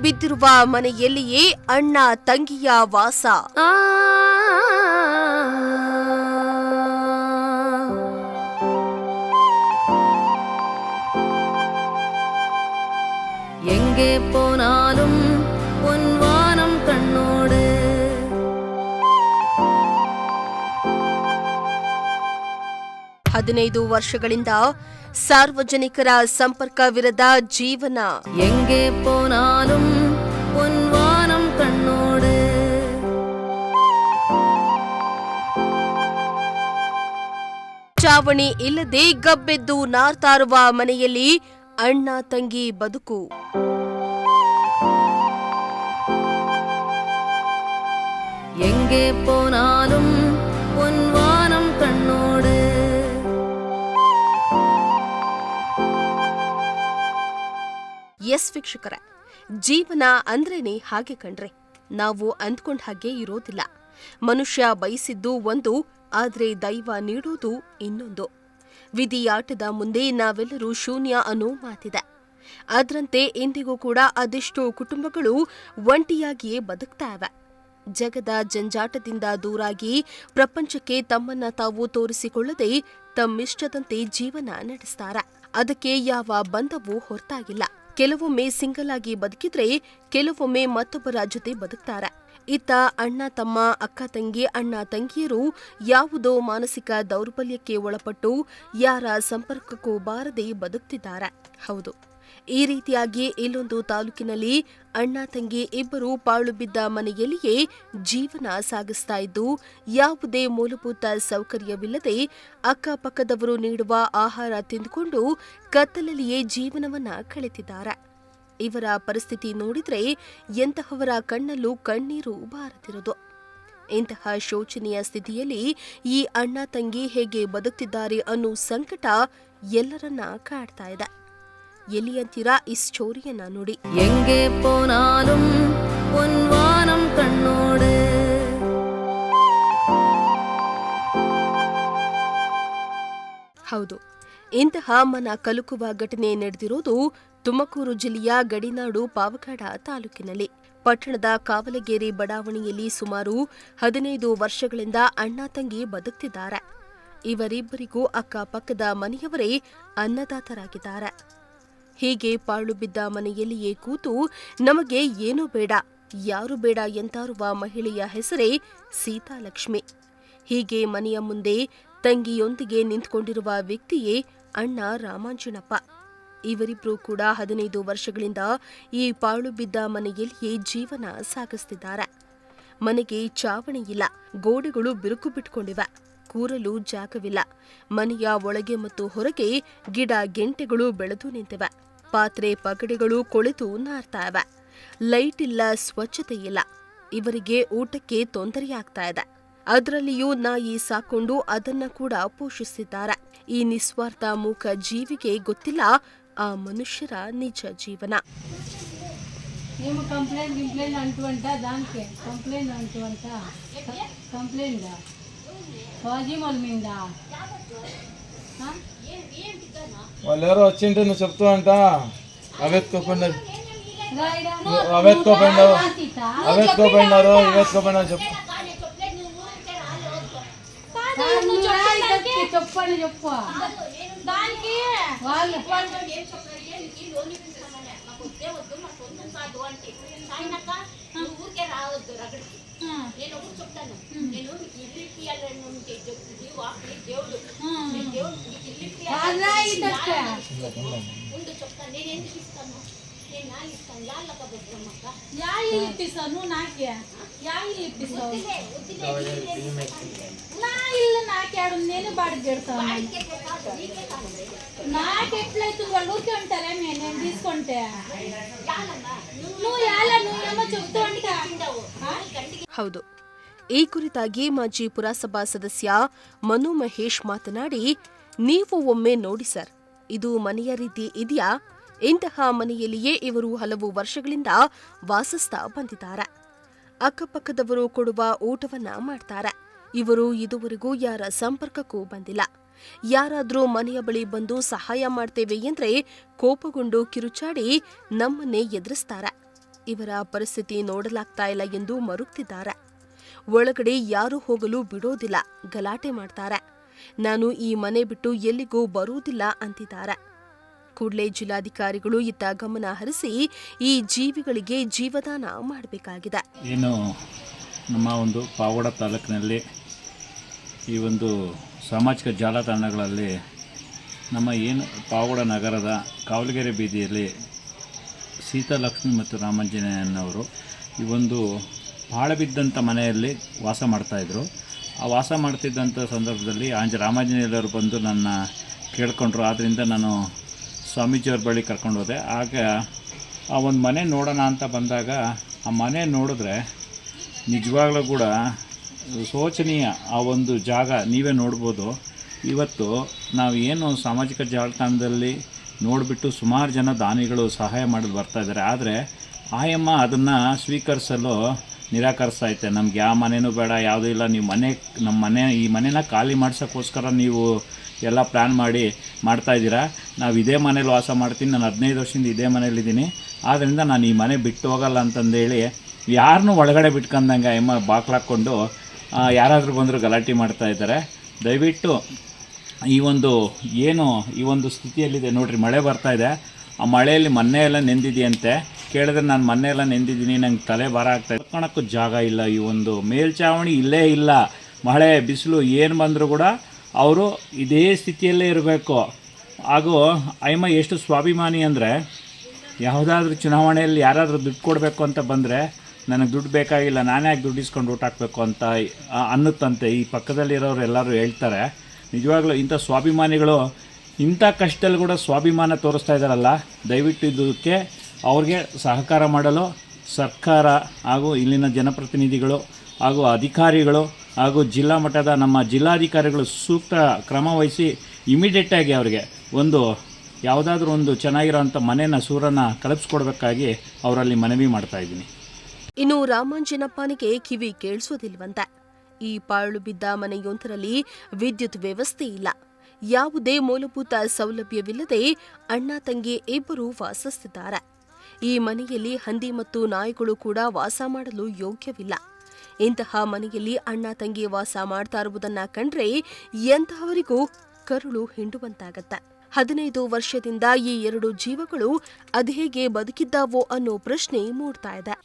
ಬಿದ್ದಿರುವ ಮನೆಯಲ್ಲಿಯೇ ಅಣ್ಣ ತಂಗಿಯ ವಾಸ. எங்கே போனாலும் பொன்வானம் கண்ணோடு. 15 ವರ್ಷಗಳಿಂದ ಸಾರ್ವಜನಿಕರ ಸಂಪರ್ಕವಿರದ ಜೀವನ. எங்கே போனாலும் பொன்வானம் கண்ணோடு. ಚಾವಣಿ ಇಲ್ಲದೆ ಗಬ್ಬೆದ್ದು ನಾರ್ತಾರುವ ಮನೆಯಲ್ಲಿ ಅಣ್ಣ ತಂಗಿ ಬದುಕು. எங்கே போனாலும் பொன்வானம் கண்ணோடு. ಎಸ್ ವೀಕ್ಷಕರೇ, ಜೀವನ ಅಂದ್ರೇನೆ ಹಾಗೆ ಕಣ್ರೆ. ನಾವು ಅಂದ್ಕೊಂಡ ಹಾಗೆ ಇರೋದಿಲ್ಲ. ಮನುಷ್ಯ ಬಯಸಿದ್ದು ಒಂದು, ಆದ್ರೆ ದೈವ ನೀಡೋದು ಇನ್ನೊಂದು. ವಿಧಿಯಾಟದ ಮುಂದೆ ನಾವೆಲ್ಲರೂ ಶೂನ್ಯ ಅನ್ನೋ ಮಾತಿದೆ. ಅದರಂತೆ ಇಂದಿಗೂ ಕೂಡ ಅದೆಷ್ಟೋ ಕುಟುಂಬಗಳು ಒಂಟಿಯಾಗಿಯೇ ಬದುಕ್ತಾ ಇವೆ. ಜಗದ ಜಂಜಾಟದಿಂದ ದೂರಾಗಿ ಪ್ರಪಂಚಕ್ಕೆ ತಮ್ಮನ್ನ ತಾವು ತೋರಿಸಿಕೊಳ್ಳದೆ ತಮ್ಮಿಷ್ಟದಂತೆ ಜೀವನ ನಡೆಸ್ತಾರ. ಅದಕ್ಕೆ ಯಾವ ಬಂಧವೂ ಹೊರತಾಗಿಲ್ಲ. ಕೆಲವೊಮ್ಮೆ ಸಿಂಗಲ್ ಆಗಿ ಬದುಕಿದ್ರೆ, ಕೆಲವೊಮ್ಮೆ ಮತ್ತೊಬ್ಬರ ಜೊತೆ ಬದುಕ್ತಾರೆ. ಇತ್ತ ಅಣ್ಣ ತಮ್ಮ, ಅಕ್ಕ ತಂಗಿ, ಅಣ್ಣ ತಂಗಿಯರು ಯಾವುದೋ ಮಾನಸಿಕ ದೌರ್ಬಲ್ಯಕ್ಕೆ ಒಳಪಟ್ಟು ಯಾರ ಸಂಪರ್ಕಕ್ಕೂ ಬಾರದೆ ಬದುಕ್ತಿದ್ದಾರೆ. ಹೌದು, ಈ ರೀತಿಯಾಗಿ ಇಲ್ಲೊಂದು ತಾಲೂಕಿನಲ್ಲಿ ಅಣ್ಣ ತಂಗಿ ಇಬ್ಬರು ಪಾಳು ಬಿದ್ದ ಮನೆಯಲ್ಲಿಯೇ ಜೀವನ ಸಾಗಿಸ್ತಾ ಇದ್ದು, ಯಾವುದೇ ಮೂಲಭೂತ ಸೌಕರ್ಯವಿಲ್ಲದೆ ಅಕ್ಕಪಕ್ಕದವರು ನೀಡುವ ಆಹಾರ ತಿಂದುಕೊಂಡು ಕತ್ತಲಲ್ಲಿಯೇ ಜೀವನವನ್ನ ಕಳೆದಿದ್ದಾರೆ. ಇವರ ಪರಿಸ್ಥಿತಿ ನೋಡಿದ್ರೆ ಎಂತಹವರ ಕಣ್ಣಲ್ಲೂ ಕಣ್ಣೀರು ಬಾರದಿರೋದು. ಇಂತಹ ಶೋಚನೀಯ ಸ್ಥಿತಿಯಲ್ಲಿ ಈ ಅಣ್ಣ ತಂಗಿ ಹೇಗೆ ಬದುಕ್ತಿದ್ದಾರೆ ಅನ್ನೋ ಸಂಕಟ ಎಲ್ಲರನ್ನ ಕಾಡ್ತಾ ಇದೆ. ಎಲ್ಲಿ ಅಂತೀರಾ ಈ ಸ್ಟೋರಿಯನ್ನ ನೋಡಿ. எங்கே போனாலும் பொன்வானம் கண்ணோடு. ಹೌದು, ಇಂತಹ ಮನ ಕಲುಕುವ ಘಟನೆ ನಡೆದಿರೋದು ತುಮಕೂರು ಜಿಲ್ಲೆಯ ಗಡಿನಾಡು ಪಾವಗಡ ತಾಲೂಕಿನಲ್ಲಿ. ಪಟ್ಟಣದ ಕಾವಲಗೇರಿ ಬಡಾವಣೆಯಲ್ಲಿ ಸುಮಾರು 15 ವರ್ಷಗಳಿಂದ ಅಣ್ಣ ತಂಗಿ ಬದುಕ್ತಿದ್ದಾರೆ. ಇವರಿಬ್ಬರಿಗೂ ಅಕ್ಕಪಕ್ಕದ ಮನೆಯವರೇ ಅನ್ನದಾತರಾಗಿದ್ದಾರೆ. ಹೀಗೆ ಪಾಳು ಬಿದ್ದ ಮನೆಯಲ್ಲಿಯೇ ಕೂತು ನಮಗೆ ಏನೂ ಬೇಡ, ಯಾರು ಬೇಡ ಎಂತಾರುವ ಮಹಿಳೆಯ ಹೆಸರೇ ಸೀತಾಲಕ್ಷ್ಮಿ. ಹೀಗೆ ಮನೆಯ ಮುಂದೆ ತಂಗಿಯೊಂದಿಗೆ ನಿಂತ್ಕೊಂಡಿರುವ ವ್ಯಕ್ತಿಯೇ ಅಣ್ಣ ರಾಮಾಂಜನಪ್ಪ. ಇವರಿಬ್ರು ಕೂಡ 15 ವರ್ಷಗಳಿಂದ ಈ ಪಾಳು ಬಿದ್ದ ಮನೆಯಲ್ಲಿಯೇ ಜೀವನ ಸಾಗಿಸ್ತಿದ್ದಾರೆ. ಮನೆಗೆ ಚಾವಣಿ ಇಲ್ಲ, ಗೋಡೆಗಳು ಬಿರುಕು ಬಿಟ್ಕೊಂಡಿವೆ, ಕೂರಲು ಜಾಗವಿಲ್ಲ. ಮನೆಯ ಒಳಗೆ ಮತ್ತು ಹೊರಗೆ ಗಿಡ ಗೆಂಟೆಗಳು ಬೆಳೆದು ನಿಂತಿವೆ. ಪಾತ್ರೆ ಪಗಡೆಗಳು ಕೊಳೆತು ನಾರ್ತಾ ಇವೆ. ಲೈಟ್ ಇಲ್ಲ, ಸ್ವಚ್ಛತೆ ಇಲ್ಲ. ಇವರಿಗೆ ಊಟಕ್ಕೆ ತೊಂದರೆಯಾಗ್ತಾ ಇದೆ. ಅದರಲ್ಲಿಯೂ ನಾಯಿ ಸಾಕೊಂಡು ಅದನ್ನ ಕೂಡ ಪೋಷಿಸಿದ್ದಾರೆ. ಈ ನಿಸ್ವಾರ್ಥ ಮೂಕ ಜೀವಿಗೆ ಗೊತ್ತಿಲ್ಲ ಆ ಮನುಷ್ಯರ ನಿಜ ಜೀವನ. వాళ్ళు ఎవరో వచ్చింటే నువ్వు చెప్తూ అంట అవేత్తుకోపోయినారు చెప్పు. చెప్పండి చెప్పు ఊరికే రావద్దు రగడికి. నేను ఒకటి చెప్తాను, నేను మీకు ఇల్లు ఇప్పియాలని ఉంటే దేవుడు ఉండు చెప్తాను. నేను ఎందుకు ఇస్తాను? నేను నా ఇస్తాను. యాళ్ళక బతుకమ్మక్క యా ఇల్లు ఇప్పిస్తాను. నాకే యా ఇల్లు ఇప్పిస్తావు? నా ఇల్లు నాకేడు, నేను బాడికి పెడతాను. నాకెట్లయితే వాళ్ళు ఊరికే ఉంటారే, నేను తీసుకుంటే నువ్వు నువ్వేమో చెప్తూ ఉంటావు. ಹೌದು, ಈ ಕುರಿತಾಗಿ ಮಾಜಿ ಪುರಸಭಾ ಸದಸ್ಯ ಮನು ಮಹೇಶ್ ಮಾತನಾಡಿ, ನೀವು ಒಮ್ಮೆ ನೋಡಿ ಸರ್, ಇದು ಮನೆಯ ರೀತಿ ಇದೆಯಾ? ಇಂತಹ ಮನೆಯಲ್ಲಿಯೇ ಇವರು ಹಲವು ವರ್ಷಗಳಿಂದ ವಾಸಿಸ್ತಾ ಬಂದಿದ್ದಾರೆ. ಅಕ್ಕಪಕ್ಕದವರು ಕೊಡುವ ಊಟವನ್ನ ಮಾಡ್ತಾರೆ. ಇವರು ಇದುವರೆಗೂ ಯಾರ ಸಂಪರ್ಕಕ್ಕೂ ಬಂದಿಲ್ಲ. ಯಾರಾದ್ರೂ ಮನೆಯ ಬಳಿ ಬಂದು ಸಹಾಯ ಮಾಡ್ತೇವೆ ಎಂದ್ರೆ ಕೋಪಗೊಂಡು ಕಿರುಚಾಡಿ ನಮ್ಮನ್ನೇ ಎದುರಿಸ್ತಾರೆ. ಇವರ ಪರಿಸ್ಥಿತಿ ನೋಡಲಾಗ್ತಾ ಇಲ್ಲ ಎಂದು ಮರುಗ್ತಿದ್ದಾರೆ. ಒಳಗಡೆ ಯಾರು ಹೋಗಲು ಬಿಡೋದಿಲ್ಲ, ಗಲಾಟೆ ಮಾಡ್ತಾರೆ. ನಾನು ಈ ಮನೆ ಬಿಟ್ಟು ಎಲ್ಲಿಗೂ ಬರುವುದಿಲ್ಲ ಅಂತಿದ್ದಾರೆ. ಕೂಡಲೇ ಜಿಲ್ಲಾಧಿಕಾರಿಗಳು ಇತ್ತ ಗಮನ ಹರಿಸಿ ಈ ಜೀವಿಗಳಿಗೆ ಜೀವದಾನ ಮಾಡಬೇಕಾಗಿದೆ. ಏನು ನಮ್ಮ ಒಂದು ಪಾವಗಡ ತಾಲೂಕಿನಲ್ಲಿ ಈ ಒಂದು ಸಾಮಾಜಿಕ ಜಾಲತಾಣಗಳಲ್ಲಿ ನಮ್ಮ ಏನು ಪಾವಗಡ ನಗರದ ಕಾವಲಗೆರೆ ಬೀದಿಯಲ್ಲಿ ಸೀತಾಲಕ್ಷ್ಮಿ ಮತ್ತು ರಾಮಾಂಜನೇಯನವರು ಈ ಒಂದು ಪಾಳು ಬಿದ್ದಂಥ ಮನೆಯಲ್ಲಿ ವಾಸ ಮಾಡ್ತಾಯಿದ್ರು. ಆ ವಾಸ ಮಾಡ್ತಿದ್ದಂಥ ಸಂದರ್ಭದಲ್ಲಿ ರಾಮಾಂಜನೇಯರು ಬಂದು ನನ್ನ ಕೇಳ್ಕೊಂಡ್ರು. ಆದ್ದರಿಂದ ನಾನು ಸ್ವಾಮೀಜಿಯವ್ರ ಬಳಿ ಕರ್ಕೊಂಡು ಹೋದೆ. ಆಗ ಆ ಒಂದು ಮನೆ ನೋಡೋಣ ಅಂತ ಬಂದಾಗ ಆ ಮನೆ ನೋಡಿದ್ರೆ ನಿಜವಾಗ್ಲೂ ಕೂಡ ಶೋಚನೀಯ. ಆ ಒಂದು ಜಾಗ ನೀವೇ ನೋಡ್ಬೋದು. ಇವತ್ತು ನಾವು ಏನು ಸಾಮಾಜಿಕ ಜಾಲತಾಣದಲ್ಲಿ ನೋಡಿಬಿಟ್ಟು ಸುಮಾರು ಜನ ದಾನಿಗಳು ಸಹಾಯ ಮಾಡಲು ಬರ್ತಾಯಿದ್ದಾರೆ. ಆದರೆ ಆಯಮ್ಮ ಅದನ್ನು ಸ್ವೀಕರಿಸಲು ನಿರಾಕರಿಸ್ತಾ ಐತೆ. ನಮ್ಗೆ ಯಾವ ಮನೆಯೂ ಬೇಡ, ಯಾವುದೂ ಇಲ್ಲ, ನೀವು ಈ ಮನೆನ ಖಾಲಿ ಮಾಡ್ಸೋಕ್ಕೋಸ್ಕರ ನೀವು ಎಲ್ಲ ಪ್ಲ್ಯಾನ್ ಮಾಡಿ ಮಾಡ್ತಾಯಿದ್ದೀರಾ. ನಾವು ಇದೇ ಮನೇಲಿ ವಾಸ ಮಾಡ್ತೀನಿ, ನಾನು 15 ವರ್ಷದಿಂದ ಇದೇ ಮನೇಲಿದ್ದೀನಿ, ಆದ್ದರಿಂದ ನಾನು ಈ ಮನೆ ಬಿಟ್ಟು ಹೋಗಲ್ಲ ಅಂತಂದೇಳಿ ಯಾರನ್ನೂ ಒಳಗಡೆ ಬಿಟ್ಕೊಂಡಂಗೆ ಅಮ್ಮ ಬಾಕ್ಲಾಕ್ಕೊಂಡು ಯಾರಾದರೂ ಬಂದರೂ ಗಲಾಟೆ ಮಾಡ್ತಾಯಿದ್ದಾರೆ. ದಯವಿಟ್ಟು ಈ ಒಂದು ಸ್ಥಿತಿಯಲ್ಲಿದೆ ನೋಡಿರಿ. ಮಳೆ ಬರ್ತಾಯಿದೆ. ಆ ಮಳೆಯಲ್ಲಿ ಮೊನ್ನೆ ಎಲ್ಲ ನೆಂದಿದೆಯಂತೆ. ಕೇಳಿದ್ರೆ ನಾನು ಮೊನ್ನೆ ಎಲ್ಲ ನೆಂದಿದ್ದೀನಿ, ನಂಗೆ ತಲೆ ಭಾರ ಆಗ್ತಾಯಿದೆ, ಕರ್ಕೊಳಕ್ಕೂ ಜಾಗ ಇಲ್ಲ. ಈ ಒಂದು ಮೇಲ್ಛಾವಣಿ ಇಲ್ಲೇ ಇಲ್ಲ. ಮಳೆ ಬಿಸಿಲು ಏನು ಬಂದರೂ ಕೂಡ ಅವರು ಇದೇ ಸ್ಥಿತಿಯಲ್ಲೇ ಇರಬೇಕು. ಹಾಗೂ ಅಯ್ಯಮ್ಮ ಎಷ್ಟು ಸ್ವಾಭಿಮಾನಿ ಅಂದರೆ, ಯಾವುದಾದ್ರೂ ಚುನಾವಣೆಯಲ್ಲಿ ಯಾರಾದರೂ ದುಡ್ಡು ಕೊಡಬೇಕು ಅಂತ ಬಂದರೆ ನನಗೆ ದುಡ್ಡು ಬೇಕಾಗಿಲ್ಲ, ನಾನೇ ಯಾಕೆ ದುಡ್ಡು ಇಸ್ಕೊಂಡು ಊಟ ಹಾಕಬೇಕು ಅಂತ ಅನ್ನುತ್ತಂತೆ. ಈ ಪಕ್ಕದಲ್ಲಿರೋರು ಎಲ್ಲರೂ ಹೇಳ್ತಾರೆ. ನಿಜವಾಗ್ಲೂ ಇಂಥ ಸ್ವಾಭಿಮಾನಿಗಳು ಇಂಥ ಕಷ್ಟದಲ್ಲಿ ಕೂಡ ಸ್ವಾಭಿಮಾನ ತೋರಿಸ್ತಾ ಇದ್ದಾರಲ್ಲ. ದಯವಿಟ್ಟು ಇದಕ್ಕೆ ಅವ್ರಿಗೆ ಸಹಕಾರ ಮಾಡಲು ಸರ್ಕಾರ ಹಾಗೂ ಇಲ್ಲಿನ ಜನಪ್ರತಿನಿಧಿಗಳು ಹಾಗೂ ಅಧಿಕಾರಿಗಳು ಹಾಗೂ ಜಿಲ್ಲಾ ಮಟ್ಟದ ನಮ್ಮ ಜಿಲ್ಲಾಧಿಕಾರಿಗಳು ಸೂಕ್ತ ಕ್ರಮ ವಹಿಸಿ ಇಮಿಡಿಯೇಟಾಗಿ ಅವ್ರಿಗೆ ಯಾವುದಾದ್ರೂ ಒಂದು ಚೆನ್ನಾಗಿರೋಂಥ ಮನೆನ ಸೂರನ್ನ ಕಲ್ಪಿಸ್ಕೊಡ್ಬೇಕಾಗಿ ಅವರಲ್ಲಿ ಮನವಿ ಮಾಡ್ತಾಯಿದ್ದೀನಿ. ಇನ್ನು ರಾಮಾಂಜನಪ್ಪನಿಗೆ ಕಿವಿ ಕೇಳಿಸೋದಿಲ್ವಂತೆ. ಈ ಪಾಳು ಬಿದ್ದ ಮನೆಯೊಂದರಲ್ಲಿ ವಿದ್ಯುತ್ ವ್ಯವಸ್ಥೆ ಇಲ್ಲ, ಯಾವುದೇ ಮೂಲಭೂತ ಸೌಲಭ್ಯವಿಲ್ಲದೆ ಅಣ್ಣ ತಂಗಿ ಇಬ್ಬರು ವಾಸಿಸುತ್ತಿದ್ದಾರೆ. ಈ ಮನೆಯಲ್ಲಿ ಹಂದಿ ಮತ್ತು ನಾಯಿಗಳು ಕೂಡ ವಾಸ ಮಾಡಲು ಯೋಗ್ಯವಿಲ್ಲ. ಇಂತಹ ಮನೆಯಲ್ಲಿ ಅಣ್ಣ ತಂಗಿ ವಾಸ ಮಾಡ್ತಾ ಇರುವುದನ್ನ ಕಂಡ್ರೆ ಎಂತಹವರಿಗೂ ಕರುಳು ಹಿಂಡುವಂತಾಗತ್ತೆ. 15 ವರ್ಷದಿಂದ ಈ 2 ಜೀವಗಳು ಅದೇಗೆ ಬದುಕಿದ್ದಾವೋ ಅನ್ನೋ ಪ್ರಶ್ನೆ ಮೂಡ್ತಾ ಇದೆ.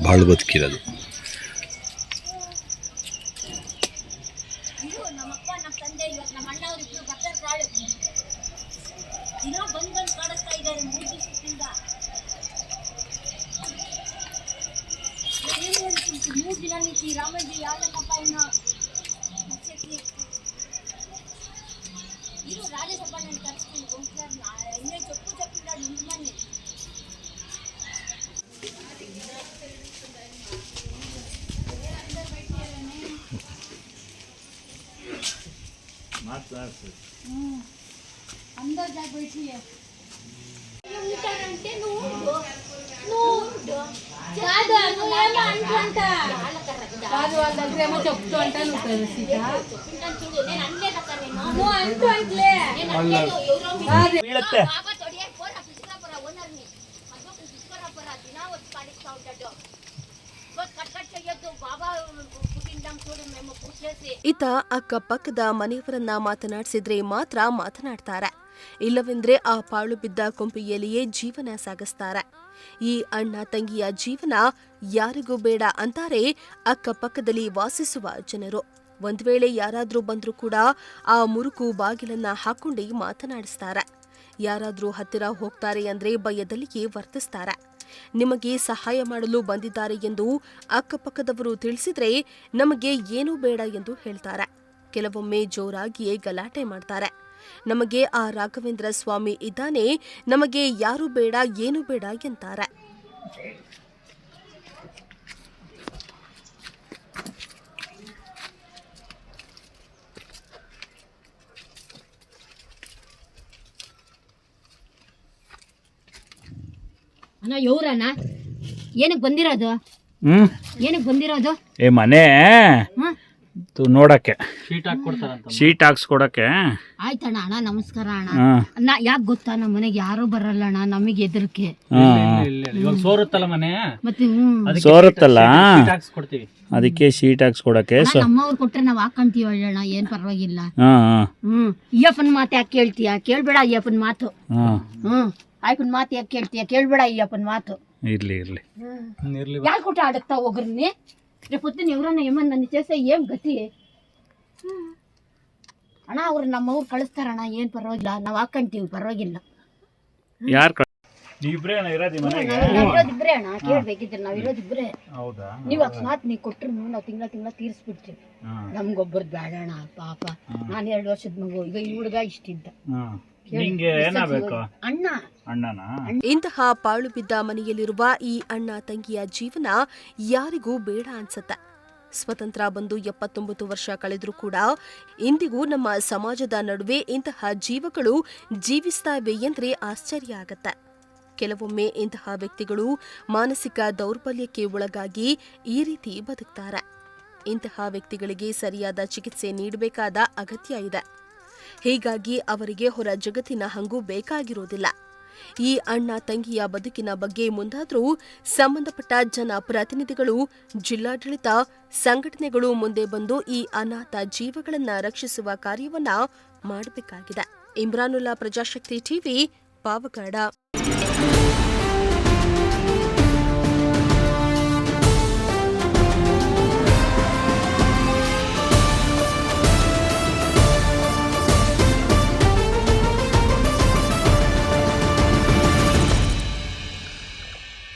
ಭಾಳ ಬದುಕಿರೋದು. अंदर जा बैठी है. కాదు వాళ్ళ దగ్గర ఏమో చెప్తూ అంటాను సీత. నువ్వు అంటూ అంటలే ಇತ್ತ ಅಕ್ಕಪಕ್ಕದ ಮನೆಯವರನ್ನ ಮಾತನಾಡಿಸಿದ್ರೆ ಮಾತ್ರ ಮಾತನಾಡ್ತಾರೆ, ಇಲ್ಲವೆಂದ್ರೆ ಆ ಪಾಳು ಬಿದ್ದ ಕೊಂಪೆಯಲ್ಲಿಯೇ ಜೀವನ ಸಾಗಿಸ್ತಾರೆ. ಈ ಅಣ್ಣ ತಂಗಿಯ ಜೀವನ ಯಾರಿಗೂ ಬೇಡ ಅಂತಾರೆ ಅಕ್ಕಪಕ್ಕದಲ್ಲಿ ವಾಸಿಸುವ ಜನರು. ಒಂದ್ ವೇಳೆ ಯಾರಾದ್ರೂ ಬಂದ್ರೂ ಕೂಡ ಆ ಮುರುಕು ಬಾಗಿಲನ್ನ ಹಾಕೊಂಡೇ ಮಾತನಾಡಿಸ್ತಾರೆ. ಯಾರಾದ್ರೂ ಹತ್ತಿರ ಹೋಗ್ತಾರೆ ಅಂದ್ರೆ ಭಯದಲ್ಲಿಯೇ ವರ್ತಿಸ್ತಾರೆ. ನಿಮಗೆ ಸಹಾಯ ಮಾಡಲು ಬಂದಿದ್ದಾರೆ ಎಂದು ಅಕ್ಕಪಕ್ಕದವರು ತಿಳಿಸಿದ್ರೆ ನಮಗೆ ಏನೂ ಬೇಡ ಎಂದು ಹೇಳ್ತಾರೆ. ಕೆಲವೊಮ್ಮೆ ಜೋರಾಗಿಯೇ ಗಲಾಟೆ ಮಾಡ್ತಾರೆ. ನಮಗೆ ಆ ರಾಘವೇಂದ್ರ ಸ್ವಾಮಿ ಇದ್ದಾನೆ, ನಮಗೆ ಯಾರು ಬೇಡ ಏನು ಬೇಡ ಎಂತಾರೆ. ಅಣ್ಣ ಇವ್ರಣ್ಣ ಏನಕ್ಕೆ ಬಂದಿರೋದು? ಏನಕ್ಕೆ ಬಂದಿರೋದು? ಮನೆ ನೋಡಕ್ಕೆ ಶೀಟ್ ಹಾಕ್ಸ್ಕೊಡಕ್ಕೆ. ಆಯ್ತಣ್ಣ ಅಣ್ಣ ನಮಸ್ಕಾರ ಅಣ್ಣ. ಹಾಂ ಯಾಕೆ ಗೊತ್ತಾ ನಮ್ಮ ಮನೆಗೆ ಯಾರು ಬರಲ್ಲ ಅಣ್ಣ, ನಮಗೆ ಹೆದರಿಕೆ. ಇವಾಗ ಸೋರುತ್ತಲ್ಲ ಮನೆ, ಮತ್ತೆ ಸೋರುತ್ತಲ್ಲ ಅದಕ್ಕೆ ಶೀಟ್ ಹಾಕ್ಸ್ಕೊಡಕ್ಕೆ. ನಮ್ಮವ್ರು ಕೊಟ್ರೆ ನಾವ್ ಹಾಕೊಂತೀವಿ ಅಣ್ಣ, ಏನ್ ಪರವಾಗಿಲ್ಲ. ಹಾಂ ಅಯ್ಯಪ್ಪನ ಮಾತು ಯಾಕೆ ಕೇಳ್ತೀಯ? ಕೇಳ್ಬೇಡ ಅಯ್ಯಪ್ಪನ ಮಾತು. ಹಾಂ ಅಯ್ಯಪ್ಪನ ಮಾತು ಯಾಕೆ ಕೇಳ್ತೀಯ? ಕೇಳ್ಬೇಡ ಅಯ್ಯಪ್ಪನ ಮಾತು. ಇರ್ಲಿ ಯಾರು ಕೊಟ್ಟ ಆಡಕ್ತಾ ಹೋಗ್ರಿ ರೇಪೊತ್ತಿನ ఎవరన్నా ఏమన్నా నన్ను చేస్తే ఏం గతి ಅಣ್ಣ. ಅವ್ರು ನಮ್ಮವ್ರು ಕಳಿಸ್ತಾರಣ್ಣ, ಏನ್ ಪರವಾಗಿಲ್ಲ, ನಾವ್ ಹಾಕೊಂತೀವಿ, ಪರವಾಗಿಲ್ಲ. ಯಾರು ನೀವಿಬ್ರೇ ಇರೋದು ಮನೆಗೆ? ನಾವಿರೋದಿಬ್ರೆ ಅಣ್ಣ, ಕೇಳ್ಬೇಕಿದ್ರೆ ನಾವಿರೋದಿಬ್ರೆ. ಹೌದಾ? ನೀವ್ ಅಕಸ್ಮಾತ್ ನೀವ್ ಕೊಟ್ರು ನಾವ್ ತಿಂಗಳ ತೀರ್ಸ್ಬಿಡ್ತೀವಿ. ನಮ್ಗೊಬ್ಬರದ್ ಬೇಡ ಅಣ್ಣ ಪಾಪ. ನಾನ್ 2 ವರ್ಷದ ಮಗು, ಈಗ ಈ ಹುಡುಗ ಇಷ್ಟಿದ್ದ. ನಿಂಗೆ ಏನಾಗಬೇಕು? ಅಣ್ಣ. ಅಣ್ಣನಾ? ಇಂತಹ ಪಾಳು ಬಿದ್ದ ಮನೆಯಲ್ಲಿರುವ ಈ ಅಣ್ಣ ತಂಗಿಯ ಜೀವನ ಯಾರಿಗೂ ಬೇಡ ಅನ್ಸತ್ತೆ. ಸ್ವತಂತ್ರ ಬಂದು 79 ವರ್ಷ ಕಳೆದ್ರೂ ಕೂಡ ಇಂದಿಗೂ ನಮ್ಮ ಸಮಾಜದ ನಡುವೆ ಇಂತಹ ಜೀವಗಳು ಜೀವಿಸ್ತಾವೆ ಎಂದ್ರೆ ಆಶ್ಚರ್ಯ ಆಗತ್ತೆ. ಕೆಲವೊಮ್ಮೆ ಇಂತಹ ವ್ಯಕ್ತಿಗಳು ಮಾನಸಿಕ ದೌರ್ಬಲ್ಯಕ್ಕೆ ಒಳಗಾಗಿ ಈ ರೀತಿ ಬದುಕ್ತಾರೆ. ಇಂತಹ ವ್ಯಕ್ತಿಗಳಿಗೆ ಸರಿಯಾದ ಚಿಕಿತ್ಸೆ ನೀಡಬೇಕಾದ ಅಗತ್ಯ ಇದೆ. ಹೀಗಾಗಿ ಅವರಿಗೆ ಹೊರ ಜಗತ್ತಿನ ಹಂಗೂ ಬೇಕಾಗಿರೋದಿಲ್ಲ. ಈ ಅಣ್ಣ ತಂಗಿಯ ಬದುಕಿನ ಬಗ್ಗೆ ಮುಂದಾದರೂ ಸಂಬಂಧಪಟ್ಟ ಜನಪ್ರತಿನಿಧಿಗಳು, ಜಿಲ್ಲಾಡಳಿತ, ಸಂಘಟನೆಗಳು ಮುಂದೆ ಬಂದು ಈ ಅನಾಥ ಜೀವಗಳನ್ನು ರಕ್ಷಿಸುವ ಕಾರ್ಯವನ್ನ ಮಾಡಬೇಕಾಗಿದೆ. ಇಮ್ರಾನುಲ್ಲಾ, ಪ್ರಜಾಶಕ್ತಿ ಟಿವಿ, ಪಾವಗಡ.